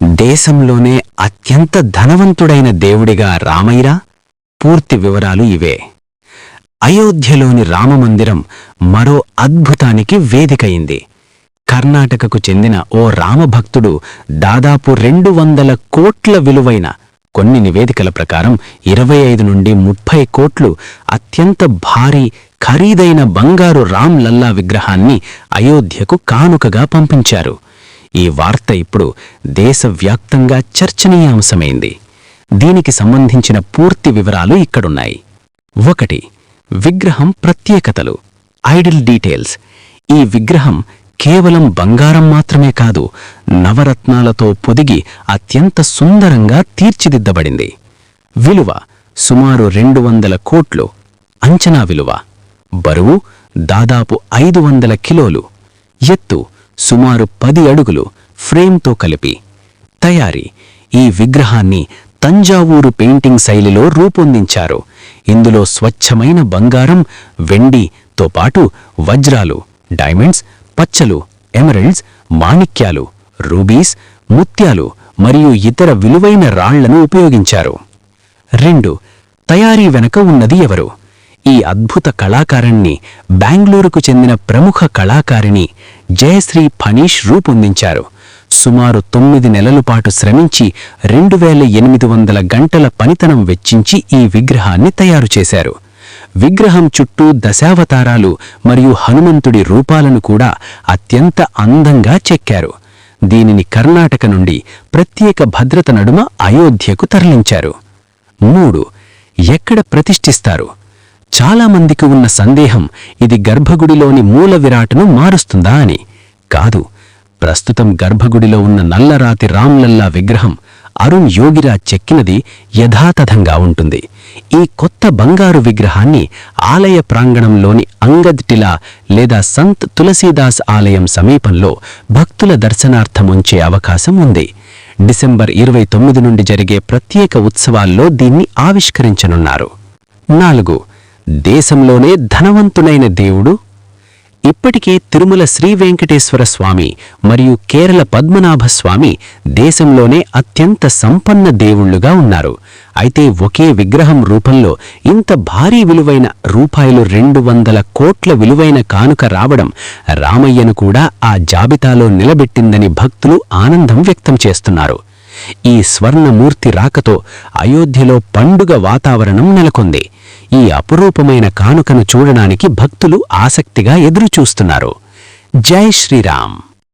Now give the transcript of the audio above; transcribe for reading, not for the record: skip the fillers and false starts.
దేశంలోనే అత్యంత ధనవంతుడైన దేవుడిగా రామయ్యరా? పూర్తి వివరాలు ఇవే. అయోధ్యలోని రామమందిరం మరో అద్భుతానికి వేదికయింది. కర్ణాటకకు చెందిన ఓ రామభక్తుడు దాదాపు 200 కోట్ల విలువైన, కొన్ని నివేదికల ప్రకారం 25 నుండి 30 కోట్లు అత్యంత భారీ ఖరీదైన బంగారు రామ్ లల్లా విగ్రహాన్ని అయోధ్యకు కానుకగా పంపించారు. ఈ వార్త ఇప్పుడు దేశవ్యాప్తంగా చర్చనీయాంశమైంది. దీనికి సంబంధించిన పూర్తి వివరాలు ఇక్కడున్నాయి. 1. విగ్రహం ప్రత్యేకతలు, ఐడల్ డీటెయిల్స్. ఈ విగ్రహం కేవలం బంగారం మాత్రమే కాదు, నవరత్నాలతో పొదిగి అత్యంత సుందరంగా తీర్చిదిద్దబడింది. విలువ సుమారు 200 కోట్లు అంచనా విలువ. బరువు దాదాపు 500 కిలోలు. ఎత్తు సుమారు 10 అడుగులు ఫ్రేమ్తో కలిపి. తయారీ: ఈ విగ్రహాన్ని తంజావూరు పెయింటింగ్ శైలిలో రూపొందించారు. ఇందులో స్వచ్ఛమైన బంగారం, వెండితో పాటు వజ్రాలు, డైమండ్స్, పచ్చలు, ఎమరల్డ్స్, మాణిక్యాలు, రూబీస్, ముత్యాలు మరియు ఇతర విలువైన రాళ్లను ఉపయోగించారు. 2. తయారీ వెనక ఉన్నది ఎవరు? ఈ అద్భుత కళాకారుణ్ణి బెంగళూరుకు చెందిన ప్రముఖ కళాకారిణి జయశ్రీ ఫణీష్ రూపొందించారు. సుమారు 9 నెలల పాటు శ్రమించి 2800 గంటల పనితనం వెచ్చించి ఈ విగ్రహాన్ని తయారు చేశారు. విగ్రహం చుట్టూ దశావతారాలు మరియు హనుమంతుడి రూపాలను కూడా అత్యంత అందంగా చెక్కారు. దీనిని కర్ణాటక నుండి ప్రత్యేక భద్రత నడుమ అయోధ్యకు తరలించారు. 3. ఎక్కడ ప్రతిష్ఠిస్తారు? చాలామందికి ఉన్న సందేహం ఇది గర్భగుడిలోని మూల విరాట్ను మారుస్తుందా అని. కాదు. ప్రస్తుతం గర్భగుడిలో ఉన్న నల్లరాతి రామ్లల్లా విగ్రహం అరుణ్ యోగిరాజ్ చెక్కినది యథాతథంగా ఉంటుంది. ఈ కొత్త బంగారు విగ్రహాన్ని ఆలయ ప్రాంగణంలోని అంగద్ టిలా లేదా సంత్ తులసీదాస్ ఆలయం సమీపంలో భక్తుల దర్శనార్థం ఉంచే అవకాశం ఉంది. డిసెంబర్ 29 నుండి జరిగే ప్రత్యేక ఉత్సవాల్లో దీన్ని ఆవిష్కరించనున్నారు. 4. దేశంలోనే ధనవంతుడైన దేవుడు. ఇప్పటికే తిరుమల శ్రీ వెంకటేశ్వర స్వామి మరియు కేరళ పద్మనాభస్వామి దేశంలోనే అత్యంత సంపన్న దేవుళ్లుగా ఉన్నారు. అయితే ఒకే విగ్రహం రూపంలో ఇంత భారీ విలువైన రూపాయలు 200 కోట్ల విలువైన కానుక రావడం రామయ్యను కూడా ఆ జాబితాలో నిలబెట్టిందని భక్తులు ఆనందం వ్యక్తం చేస్తున్నారు. ఈ స్వర్ణమూర్తి రాకతో అయోధ్యలో పండుగ వాతావరణం నెలకొంది. ఈ అపురూపమైన కానుకను చూడడానికి భక్తులు ఆసక్తిగా ఎదురుచూస్తున్నారు. జై శ్రీరామ్.